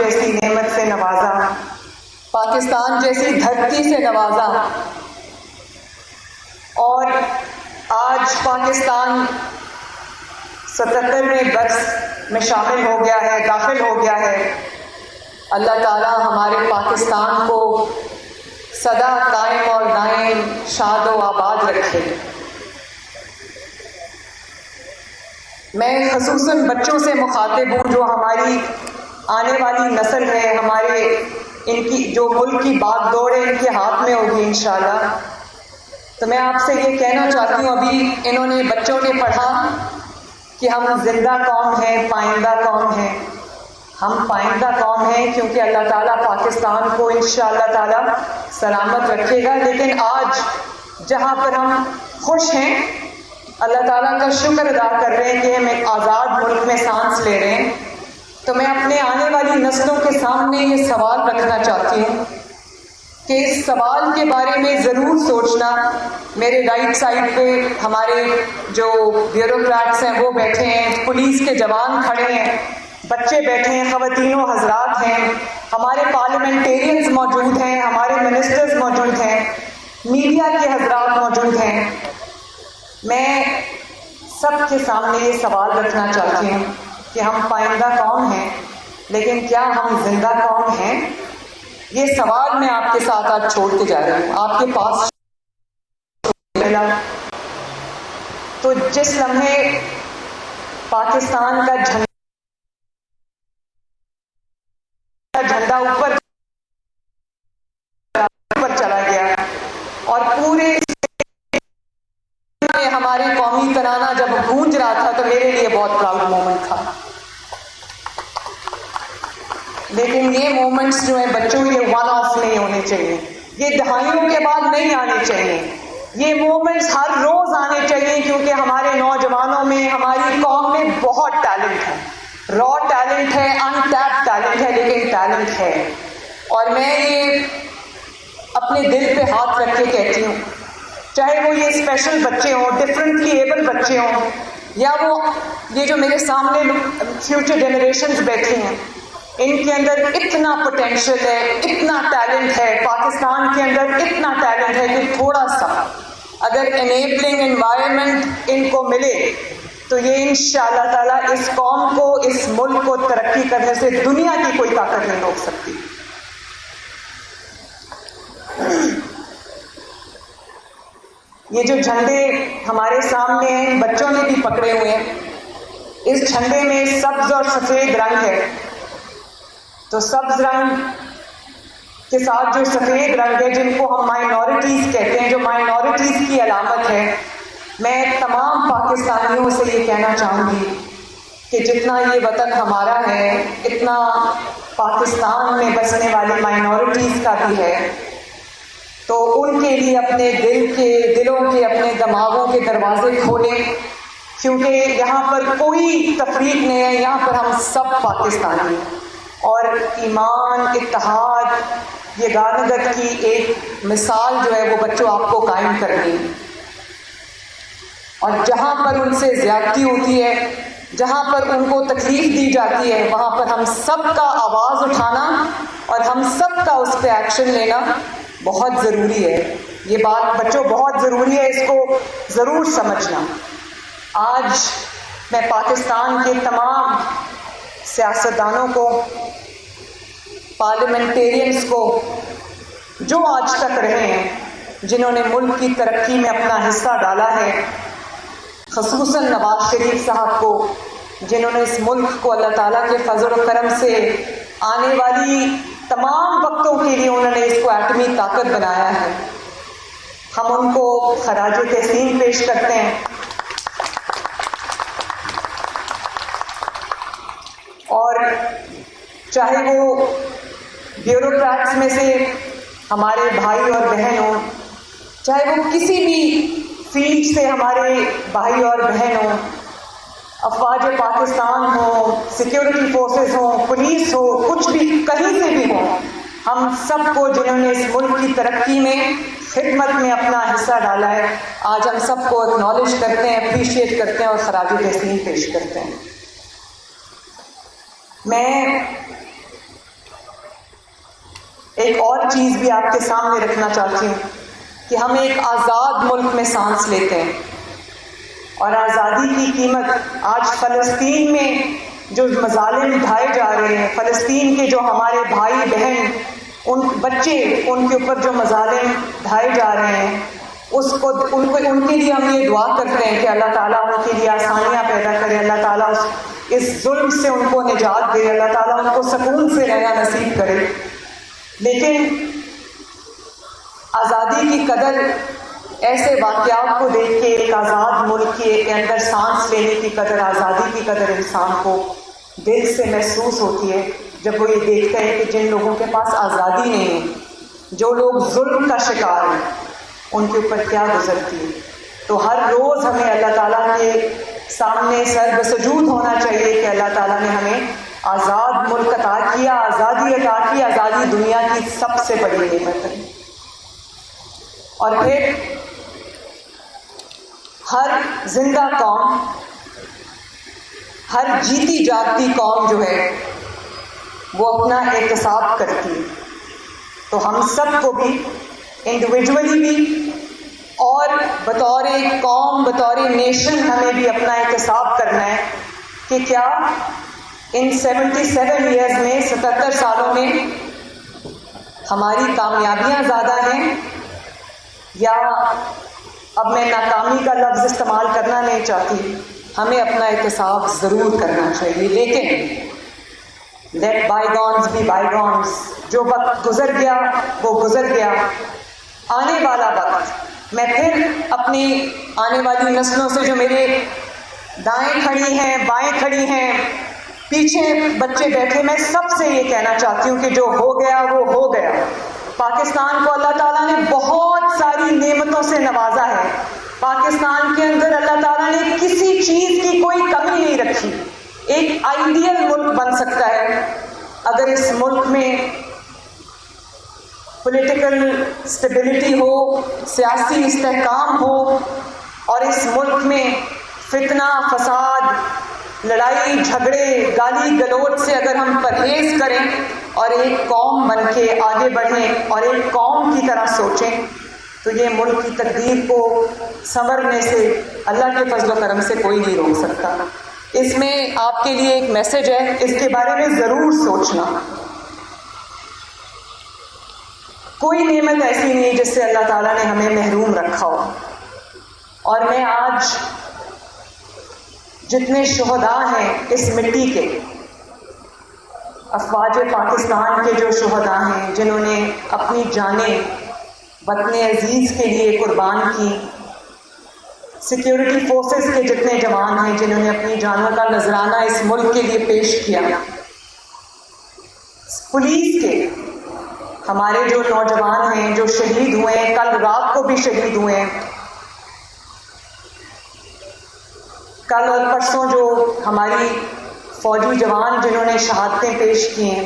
جیسی نعمت سے نوازا، پاکستان جیسی دھرتی سے نوازا، اور آج پاکستان 77ویں برس میں شامل ہو گیا ہے، داخل ہو گیا ہے۔ اللہ تعالیٰ ہمارے پاکستان کو سدا قائم اور دائم شاد و آباد رکھے۔ میں خصوصاً بچوں سے مخاطب ہوں جو ہماری آنے والی نسل ہے، ہمارے ان کی جو ملک کی باغ دوڑ ہے ان کے ہاتھ میں ہوگی انشاءاللہ۔ تو میں آپ سے یہ کہنا چاہتی ہوں، ابھی انہوں نے بچوں نے پڑھا کہ ہم زندہ قوم ہیں، پائندہ قوم ہیں۔ ہم پائندہ قوم ہیں کیونکہ اللہ تعالیٰ پاکستان کو انشاءاللہ تعالیٰ سلامت رکھے گا، لیکن آج جہاں پر ہم خوش ہیں، اللہ تعالیٰ کا شکر ادا کر رہے ہیں کہ ہم ایک آزاد ملک میں سانس لے رہے ہیں، تو میں اپنے آنے والی نسلوں کے سامنے یہ سوال رکھنا چاہتی ہوں کہ اس سوال کے بارے میں ضرور سوچنا۔ میرے رائٹ سائڈ پہ ہمارے جو بیوروکریٹس ہیں وہ بیٹھے ہیں، پولیس کے جوان کھڑے ہیں، بچے بیٹھے ہیں، خواتین و حضرات ہیں، ہمارے پارلیمنٹیرینز موجود ہیں، ہمارے منسٹرز موجود ہیں، میڈیا کے حضرات موجود ہیں۔ میں سب کے سامنے یہ سوال رکھنا چاہتی ہوں کہ ہم پائندہ قوم ہیں، لیکن کیا ہم زندہ قوم ہیں؟ یہ سوال میں آپ کے ساتھ آج چھوڑ کے جا رہی ہوں، آپ کے پاس تو جس لمحے پاکستان کا جھنڈا اوپر چلا گیا اور پورے ہمارے قومی ترانہ جب گونج رہا تھا تو میرے لیے بہت پراؤڈ مومنٹ تھا۔ لیکن یہ مومنٹس جو ہیں بچوں کے ون آف نہیں ہونے چاہیے، یہ دہائیوں کے بعد نہیں آنے چاہیے، یہ مومنٹس ہر روز آنے چاہیے، کیونکہ ہمارے نوجوانوں میں، ہماری قوم میں بہت ٹیلنٹ ہے، را ٹیلنٹ ہے، ان ٹیپ ٹیلنٹ ہے، لیکن ٹیلنٹ ہے۔ اور میں یہ اپنے دل پہ ہاتھ رکھ کے کہتی ہوں، چاہے وہ یہ اسپیشل بچے ہوں، ڈفرینٹلی ایبل بچے ہوں، یا وہ یہ جو میرے سامنے فیوچر جنریشنز بیٹھی ہیں، ان کے اندر اتنا پوٹینشیل ہے، اتنا ٹیلنٹ ہے، پاکستان کے اندر اتنا ٹیلنٹ ہے کہ تھوڑا سا اگر انیبلنگ انوائرمنٹ ان کو ملے تو یہ انشاءاللہ تعالیٰ اس قوم کو، اس ملک کو ترقی کرنے سے دنیا کی کوئی طاقت نہیں روک سکتی۔ یہ جو جھنڈے ہمارے سامنے ہیں، بچوں نے بھی پکڑے ہوئے ہیں، اس جھنڈے میں سبز اور سفید رنگ ہے، تو سبز رنگ کے ساتھ جو سفید رنگ ہے، جن کو ہم مائنورٹیز کہتے ہیں، جو مائنورٹیز کی علامت ہے، میں تمام پاکستانیوں سے یہ کہنا چاہوں گی کہ جتنا یہ وطن ہمارا ہے، اتنا پاکستان میں بسنے والی مائنورٹیز کا بھی ہے، تو ان کے لیے اپنے دلوں کے اپنے دماغوں کے دروازے کھولیں، کیونکہ یہاں پر کوئی تفریق نہیں ہے، یہاں پر ہم سب پاکستانی ہیں، اور ایمان، اتحاد، یہ گانگت کی ایک مثال جو ہے وہ بچوں آپ کو قائم کرنی ہے، اور جہاں پر ان سے زیادتی ہوتی ہے، جہاں پر ان کو تکلیف دی جاتی ہے، وہاں پر ہم سب کا آواز اٹھانا اور ہم سب کا اس پہ ایکشن لینا بہت ضروری ہے۔ یہ بات بچوں بہت ضروری ہے، اس کو ضرور سمجھنا۔ آج میں پاکستان کے تمام سیاستدانوں کو، پارلیمنٹیرینز کو، جو آج تک رہے ہیں، جنہوں نے ملک کی ترقی میں اپنا حصہ ڈالا ہے، خصوصاً نواز شریف صاحب کو، جنہوں نے اس ملک کو اللہ تعالیٰ کے فضل و کرم سے آنے والی تمام وقتوں کے لیے انہوں نے اس کو ایٹمی طاقت بنایا ہے، ہم ان کو خراج تحسین پیش کرتے ہیں۔ اور چاہے وہ بیوروکریٹس میں سے ہمارے بھائی اور بہن ہوں، چاہے وہ کسی بھی فیلڈ سے ہمارے بھائی اور بہن ہوں، افواج پاکستان ہوں، سیکیورٹی فورسز ہوں، پولیس ہو، کچھ بھی کہیں سے بھی ہوں، ہم سب کو جنہوں نے اس ملک کی ترقی میں، خدمت میں اپنا حصہ ڈالا ہے، آج ہم سب کو اکنالج کرتے ہیں، اپریشیٹ کرتے ہیں اور خراج تحسین پیش کرتے ہیں۔ میں ایک اور چیز بھی آپ کے سامنے رکھنا چاہتی ہوں کہ ہم ایک آزاد ملک میں سانس لیتے ہیں، اور آزادی کی قیمت آج فلسطین میں جو مظالم ڈھائے جا رہے ہیں، فلسطین کے جو ہمارے بھائی بہن، ان بچے، ان کے اوپر جو مظالم ڈھائے جا رہے ہیں، ان کے لیے ہم یہ دعا کرتے ہیں کہ اللہ تعالیٰ ان کے لیے آسانیاں پیدا کرے، اللہ تعالیٰ اس ظلم سے ان کو نجات دے، اللہ تعالیٰ ان کو سکون سے رہنا نصیب کرے۔ لیکن آزادی کی قدر ایسے واقعات کو دیکھ کے، ایک آزاد ملک کے اندر سانس لینے کی قدر، آزادی کی قدر انسان کو دل سے محسوس ہوتی ہے جب وہ یہ دیکھتا ہے کہ جن لوگوں کے پاس آزادی نہیں ہے، جو لوگ ظلم کا شکار ہیں، ان کے اوپر کیا گزرتی ہے۔ تو ہر روز ہمیں اللہ تعالیٰ کے سامنے سر بسجود ہونا چاہیے کہ اللہ تعالیٰ نے ہمیں آزاد ملک عطا کیا، آزادی عطا کی۔ آزادی دنیا کی سب سے بڑی نعمت ہے۔ اور پھر ہر زندہ قوم، ہر جیتی جاگتی قوم جو ہے وہ اپنا احتساب کرتی ہے۔ تو ہم سب کو بھی انڈیویجولی بھی اور بطور قوم، بطور نیشن، ہمیں بھی اپنا احتساب کرنا ہے کہ کیا ان 77 ایئرز میں، 77 سالوں میں ہماری کامیابیاں زیادہ ہیں، یا اب میں ناکامی کا لفظ استعمال کرنا نہیں چاہتی، ہمیں اپنا احتساب ضرور کرنا چاہیے۔ لیکن لیٹ بائی گونز بی بائی گونز، جو وقت گزر گیا وہ گزر گیا۔ آنے والا وقت، میں پھر اپنی آنے والی نسلوں سے، جو میرے دائیں کھڑی ہیں، بائیں کھڑی ہیں، پیچھے بچے بیٹھے، میں سب سے یہ کہنا چاہتی ہوں کہ جو ہو گیا وہ ہو گیا۔ پاکستان کو اللہ تعالیٰ نے بہت ساری نعمتوں سے نوازا ہے۔ پاکستان کے اندر اللہ تعالیٰ نے کسی چیز کی کوئی کمی نہیں رکھی۔ ایک آئیڈیل ملک بن سکتا ہے اگر اس ملک میں پولیٹیکل سٹیبلٹی ہو، سیاسی استحکام ہو، اور اس ملک میں فتنہ، فساد، لڑائی جھگڑے، گالی گلوچ سے اگر ہم پرہیز کریں اور ایک قوم بن کے آگے بڑھیں اور ایک قوم کی طرح سوچیں، تو یہ ملک کی تقدیر کو سنورنے سے اللہ کے فضل و کرم سے کوئی نہیں روک سکتا۔ اس میں آپ کے لیے ایک میسج ہے، اس کے بارے میں ضرور سوچنا۔ کوئی نعمت ایسی نہیں جس سے اللہ تعالیٰ نے ہمیں محروم رکھا ہو۔ اور میں آج جتنے شہداء ہیں اس مٹی کے، افواج پاکستان کے جو شہداء ہیں، جنہوں نے اپنی جانیں وطن عزیز کے لیے قربان کی، سیکیورٹی فورسز کے جتنے جوان ہیں جنہوں نے اپنی جانوں کا نذرانہ اس ملک کے لیے پیش کیا، پولیس کے ہمارے جو نوجوان ہیں جو شہید ہوئے ہیں، کل رات کو بھی شہید ہوئے ہیں، کل اور پرسوں جو ہماری فوجی جوان جنہوں نے شہادتیں پیش کی ہیں،